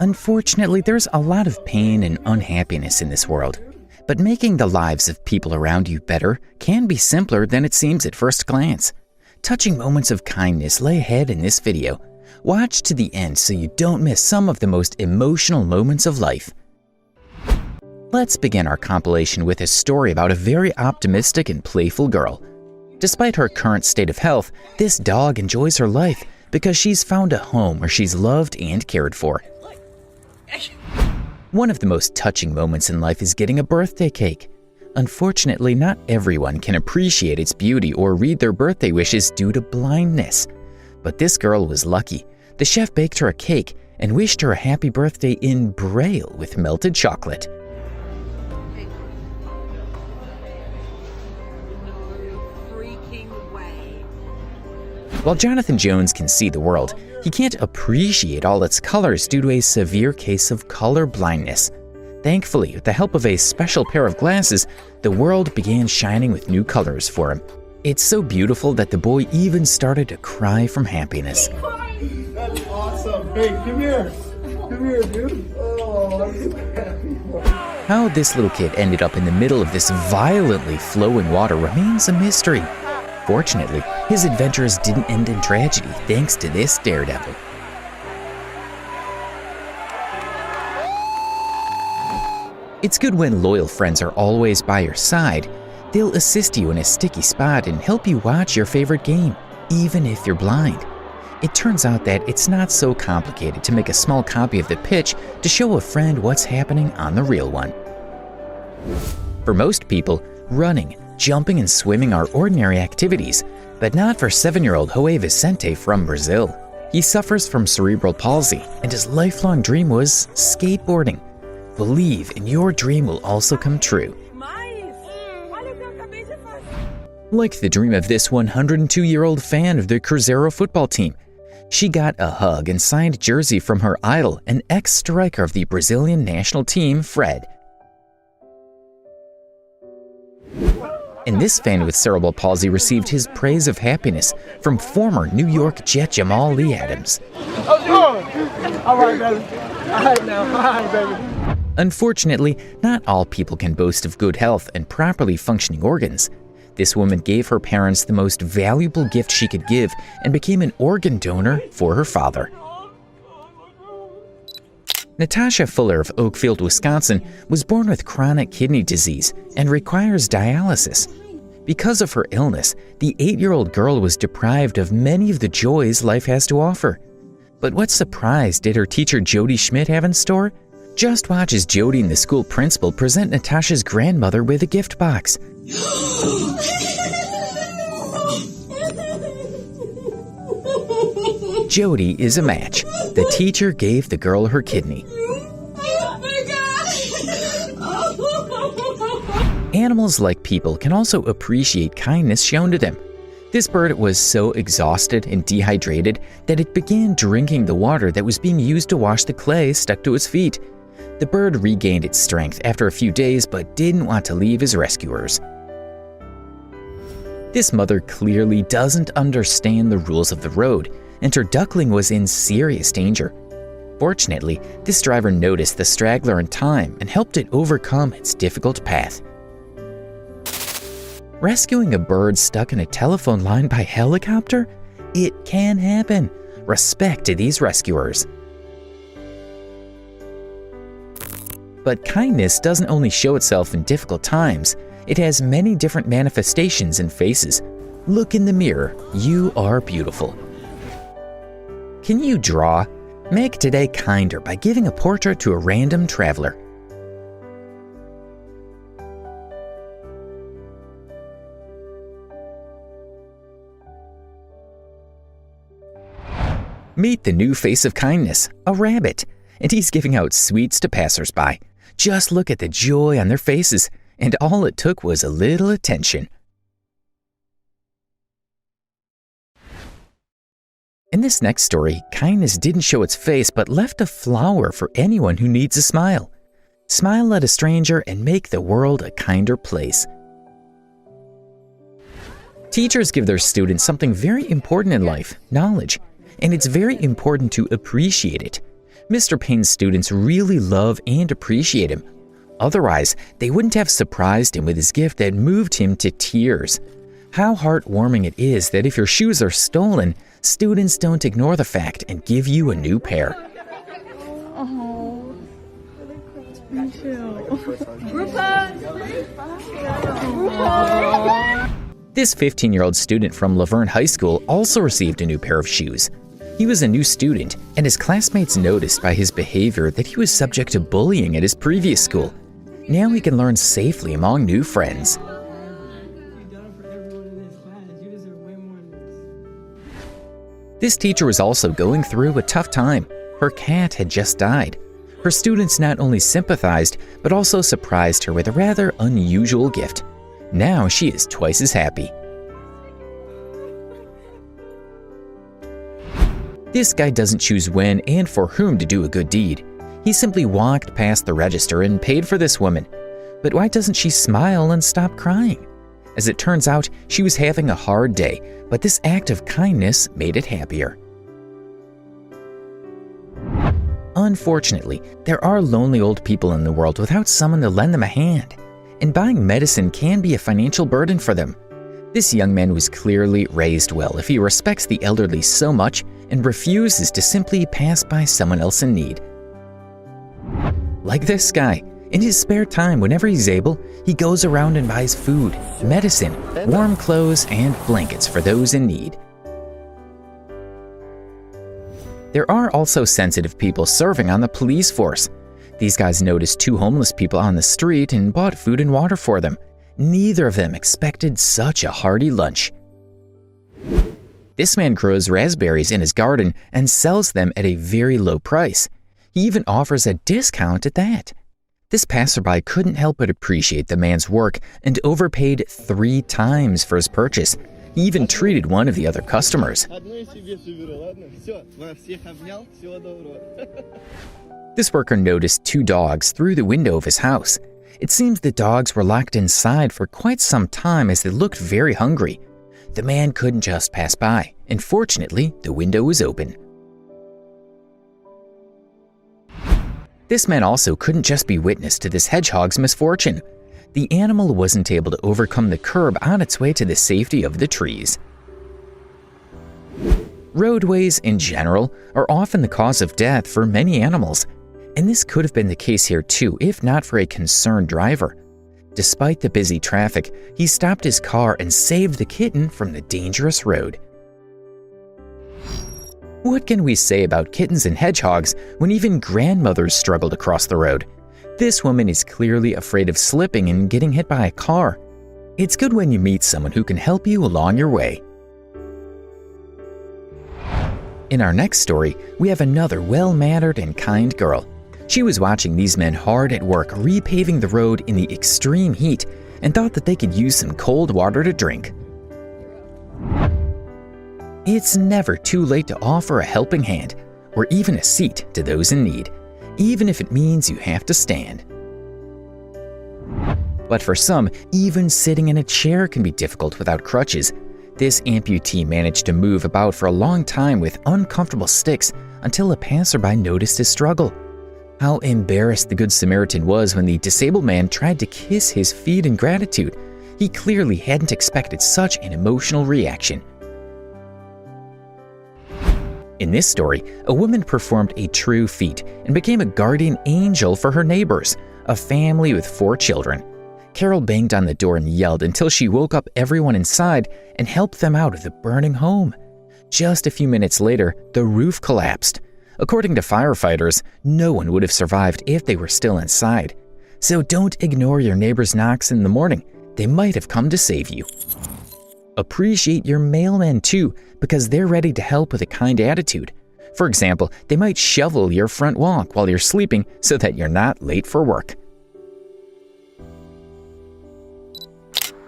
Unfortunately, there's a lot of pain and unhappiness in this world. But making the lives of people around you better can be simpler than it seems at first glance. Touching moments of kindness lay ahead in this video. Watch to the end so you don't miss some of the most emotional moments of life. Let's begin our compilation with a story about a very optimistic and playful girl. Despite her current state of health, this dog enjoys her life because she's found a home where she's loved and cared for. One of the most touching moments in life is getting a birthday cake. Unfortunately, not everyone can appreciate its beauty or read their birthday wishes due to blindness. But this girl was lucky. The chef baked her a cake and wished her a happy birthday in Braille with melted chocolate. While Jonathan Jones can see the world, he can't appreciate all its colors due to a severe case of color blindness. Thankfully, with the help of a special pair of glasses, the world began shining with new colors for him. It's so beautiful that the boy even started to cry from happiness. That's awesome. Hey, come here. Come here, dude. Oh, I'm so happy. How this little kid ended up in the middle of this violently flowing water remains a mystery. Fortunately, his adventures didn't end in tragedy thanks to this daredevil. It's good when loyal friends are always by your side. They'll assist you in a sticky spot and help you watch your favorite game, even if you're blind. It turns out that it's not so complicated to make a small copy of the pitch to show a friend what's happening on the real one. For most people, running, jumping, and swimming are ordinary activities, but not for 7-year-old Joe Vicente from Brazil. He suffers from cerebral palsy, and his lifelong dream was skateboarding. Believe, and your dream will also come true. Like the dream of this 102-year-old fan of the Cruzeiro football team. She got a hug and signed jersey from her idol, an ex-striker of the Brazilian national team, Fred. And this fan with cerebral palsy received his praise of happiness from former New York Jet Jamal Lee Adams. All right, baby. All right now. All right, baby. Unfortunately, not all people can boast of good health and properly functioning organs. This woman gave her parents the most valuable gift she could give and became an organ donor for her father. Natasha Fuller of Oakfield, Wisconsin, was born with chronic kidney disease and requires dialysis. Because of her illness, the 8-year-old girl was deprived of many of the joys life has to offer. But what surprise did her teacher Jody Schmidt have in store? Just watch as Jody and the school principal present Natasha's grandmother with a gift box. Jody is a match. The teacher gave the girl her kidney. Animals, like people, can also appreciate kindness shown to them. This bird was so exhausted and dehydrated that it began drinking the water that was being used to wash the clay stuck to its feet. The bird regained its strength after a few days but didn't want to leave his rescuers. This mother clearly doesn't understand the rules of the road, and her duckling was in serious danger. Fortunately, this driver noticed the straggler in time and helped it overcome its difficult path. Rescuing a bird stuck in a telephone line by helicopter? It can happen. Respect to these rescuers. But kindness doesn't only show itself in difficult times. It has many different manifestations and faces. Look in the mirror. You are beautiful. Can you draw? Make today kinder by giving a portrait to a random traveler. Meet the new face of kindness, a rabbit, and he's giving out sweets to passersby. Just look at the joy on their faces, and all it took was a little attention. In this next story, kindness didn't show its face but left a flower for anyone who needs a smile. Smile at a stranger and make the world a kinder place. Teachers give their students something very important in life, knowledge, and it's very important to appreciate it. Mr. Payne's students really love and appreciate him. Otherwise, they wouldn't have surprised him with his gift that moved him to tears. How heartwarming it is that if your shoes are stolen, students don't ignore the fact and give you a new pair. Oh, me too. This 15-year-old student from Laverne High School also received a new pair of shoes. He was a new student, and his classmates noticed by his behavior that he was subject to bullying at his previous school. Now he can learn safely among new friends. This teacher was also going through a tough time. Her cat had just died. Her students not only sympathized, but also surprised her with a rather unusual gift. Now she is twice as happy. This guy doesn't choose when and for whom to do a good deed. He simply walked past the register and paid for this woman. But why doesn't she smile and stop crying? As it turns out, she was having a hard day, but this act of kindness made it happier. Unfortunately, there are lonely old people in the world without someone to lend them a hand, and buying medicine can be a financial burden for them. This young man was clearly raised well if he respects the elderly so much and refuses to simply pass by someone else in need. Like this guy, in his spare time whenever he's able, he goes around and buys food, medicine, warm clothes, and blankets for those in need. There are also sensitive people serving on the police force. These guys noticed two homeless people on the street and bought food and water for them. Neither of them expected such a hearty lunch. This man grows raspberries in his garden and sells them at a very low price. He even offers a discount at that. This passerby couldn't help but appreciate the man's work and overpaid 3 times for his purchase. He even treated one of the other customers. This worker noticed 2 dogs through the window of his house. It seems the dogs were locked inside for quite some time as they looked very hungry. The man couldn't just pass by, and fortunately, the window was open. This man also couldn't just be witness to this hedgehog's misfortune. The animal wasn't able to overcome the curb on its way to the safety of the trees. Roadways in general are often the cause of death for many animals, and this could have been the case here too if not for a concerned driver. Despite the busy traffic, he stopped his car and saved the kitten from the dangerous road. What can we say about kittens and hedgehogs when even grandmothers struggle to cross the road? This woman is clearly afraid of slipping and getting hit by a car. It's good when you meet someone who can help you along your way. In our next story, we have another well-mannered and kind girl. She was watching these men hard at work repaving the road in the extreme heat and thought that they could use some cold water to drink. It's never too late to offer a helping hand or even a seat to those in need, even if it means you have to stand. But for some, even sitting in a chair can be difficult without crutches. This amputee managed to move about for a long time with uncomfortable sticks until a passerby noticed his struggle. How embarrassed the Good Samaritan was when the disabled man tried to kiss his feet in gratitude. He clearly hadn't expected such an emotional reaction. In this story, a woman performed a true feat and became a guardian angel for her neighbors, a family with 4 children. Carol banged on the door and yelled until she woke up everyone inside and helped them out of the burning home. Just a few minutes later, the roof collapsed. According to firefighters, no one would have survived if they were still inside. So don't ignore your neighbor's knocks in the morning. They might have come to save you. Appreciate your mailmen too, because they're ready to help with a kind attitude. For example, they might shovel your front walk while you're sleeping so that you're not late for work.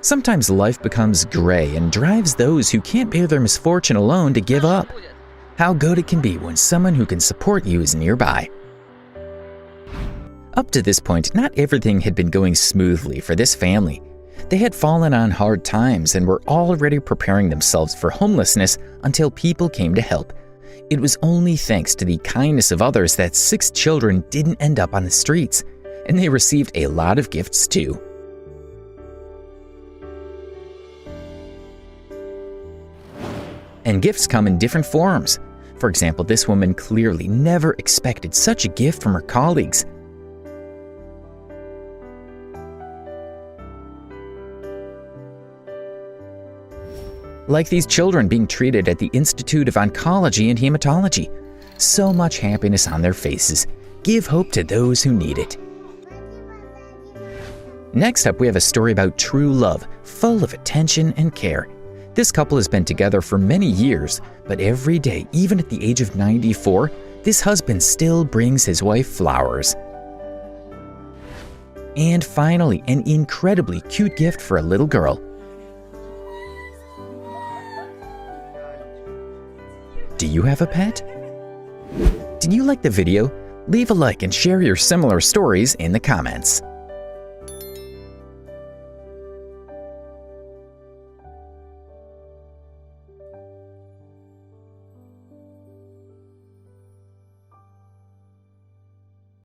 Sometimes life becomes gray and drives those who can't bear their misfortune alone to give up. How good it can be when someone who can support you is nearby. Up to this point, not everything had been going smoothly for this family. They had fallen on hard times and were already preparing themselves for homelessness until people came to help. It was only thanks to the kindness of others that 6 children didn't end up on the streets, and they received a lot of gifts too. And gifts come in different forms. For example, this woman clearly never expected such a gift from her colleagues. Like these children being treated at the Institute of Oncology and Hematology. So much happiness on their faces. Give hope to those who need it. Next up, we have a story about true love, full of attention and care. This couple has been together for many years, but every day, even at the age of 94, this husband still brings his wife flowers. And finally, an incredibly cute gift for a little girl. Do you have a pet? Did you like the video? Leave a like and share your similar stories in the comments.